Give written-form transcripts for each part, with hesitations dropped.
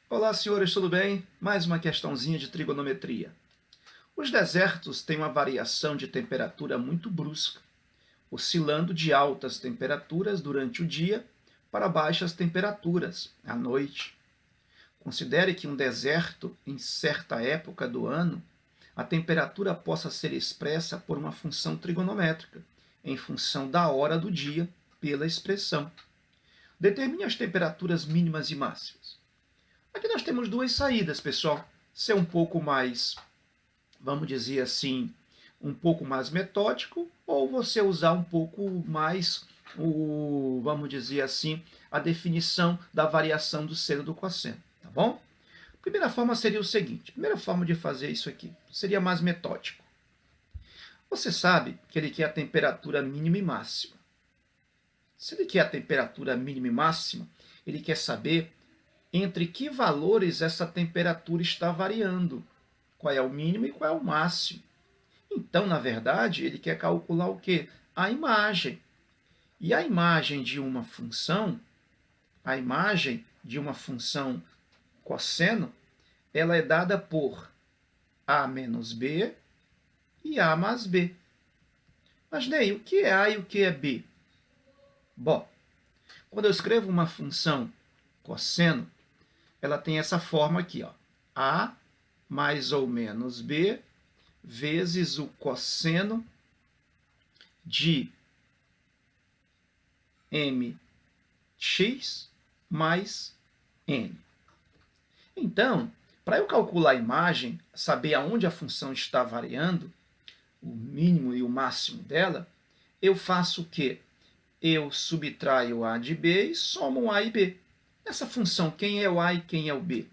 Olá, senhores, tudo bem? Mais uma questãozinha de trigonometria. Os desertos têm uma variação de temperatura muito brusca, oscilando de altas temperaturas durante o dia para baixas temperaturas à noite. Considere que um deserto, em certa época do ano, a temperatura possa ser expressa por uma função trigonométrica, em função da hora do dia, pela expressão. Determine as temperaturas mínimas e máximas. Aqui nós temos duas saídas, pessoal. Ser um pouco mais, vamos dizer assim, um pouco mais metódico, ou você usar um pouco mais, vamos dizer assim, a definição da variação do seno e do cosseno, tá bom? A primeira forma seria o seguinte, a primeira forma de fazer isso aqui seria mais metódico. Você sabe que ele quer a temperatura mínima e máxima. Se ele quer a temperatura mínima e máxima, ele quer saber entre que valores essa temperatura está variando, qual é o mínimo e qual é o máximo. Então, na verdade, ele quer calcular o quê? A imagem. E a imagem de uma função, cosseno, ela é dada por a menos b e a mais b. Mas, Ney, o que é a e o que é b? Bom, quando eu escrevo uma função cosseno, ela tem essa forma aqui, ó. A mais ou menos b vezes o cosseno de mx mais n. Então, para eu calcular a imagem, saber aonde a função está variando, o mínimo e o máximo dela, eu faço o quê? Eu subtraio a de b e somo a e b. Nessa função, quem é o a e quem é o b?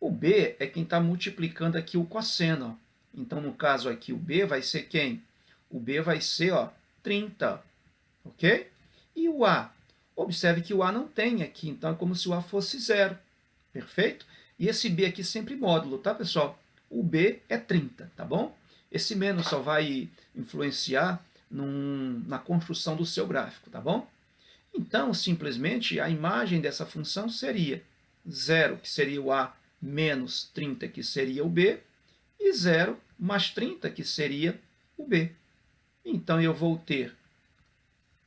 O b é quem está multiplicando aqui o cosseno. Ó. Então, no caso aqui, o b vai ser quem? O b vai ser 30. Ok? E o a? Observe que o a não tem aqui, então é como se o a fosse zero. Perfeito? E esse b aqui sempre módulo, tá, pessoal? O b é 30, tá bom? Esse menos só vai influenciar na construção do seu gráfico, tá bom? Então, simplesmente, a imagem dessa função seria 0, que seria o a, menos 30, que seria o b, e 0 mais 30, que seria o b. Então, eu vou ter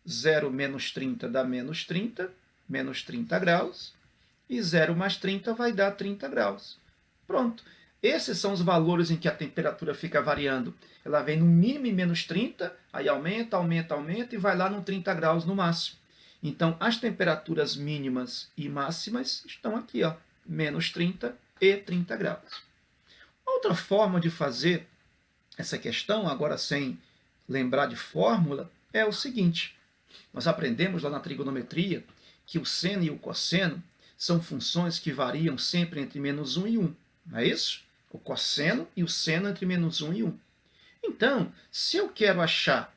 0 menos 30 dá menos 30 graus, e 0 mais 30 vai dar 30 graus. Pronto. Esses são os valores em que a temperatura fica variando. Ela vem no mínimo em menos 30, aí aumenta, aumenta, aumenta, e vai lá no 30 graus no máximo. Então, as temperaturas mínimas e máximas estão aqui, ó, menos 30 e 30 graus. Outra forma de fazer essa questão, agora sem lembrar de fórmula, é o seguinte. Nós aprendemos lá na trigonometria que o seno e o cosseno são funções que variam sempre entre menos 1 e 1. Não é isso? O cosseno e o seno entre menos 1 e 1. Então, se eu quero achar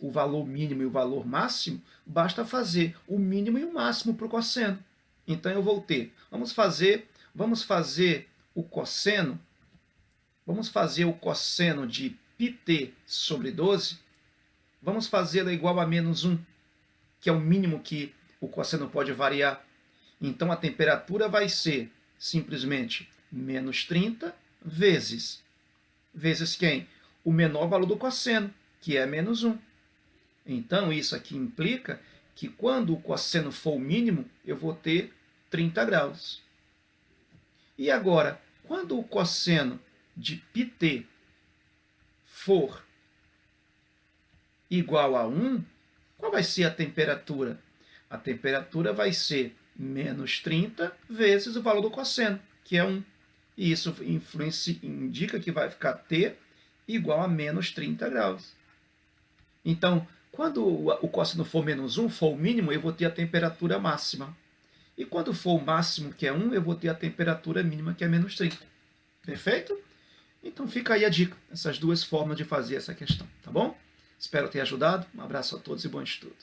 o valor mínimo e o valor máximo, basta fazer o mínimo e o máximo para o cosseno. Então, eu vou ter, vamos fazer o cosseno de πt sobre 12, vamos fazê-lo igual a menos 1, que é o mínimo que o cosseno pode variar. Então, a temperatura vai ser simplesmente menos 30 vezes quem? O menor valor do cosseno, que é menos 1. Então, isso aqui implica que quando o cosseno for o mínimo, eu vou ter 30 graus. E agora, quando o cosseno de πt for igual a 1, qual vai ser a temperatura? A temperatura vai ser menos 30 vezes o valor do cosseno, que é 1. E isso indica que vai ficar T igual a menos 30 graus. Então, quando o cosseno for menos 1, for o mínimo, eu vou ter a temperatura máxima. E quando for o máximo, que é 1, eu vou ter a temperatura mínima, que é menos 30. Perfeito? Então fica aí a dica, essas duas formas de fazer essa questão, tá bom? Espero ter ajudado. Um abraço a todos e bom estudo.